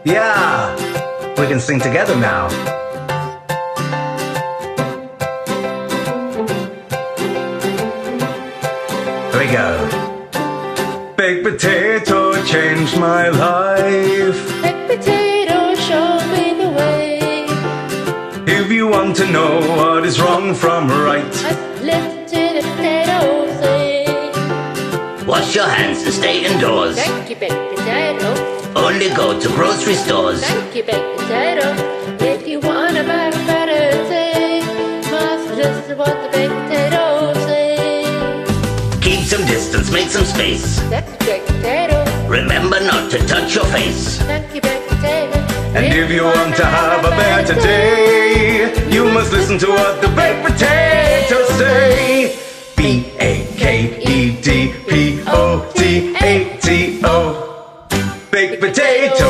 Yeah, we can sing together now. Here we go. Baked potato changed my life. Baked potato, show me the way. If you want to know what is wrong from right, I've lifted a potato, say. Wash your hands and stay indoors. Thank you, baked potato. Only go to grocery stores. Thank you, baked potato. If you want a better day, must listen to what the baked potato say. Keep some distance, make some space. Thank you, baked potato. Remember not to touch your face. Thank you, baked potato. and if you want to have a better day, you must listen to what the baked potatoes say. B-A-K-E-D-P-O-T-A-T-O. Baked potato.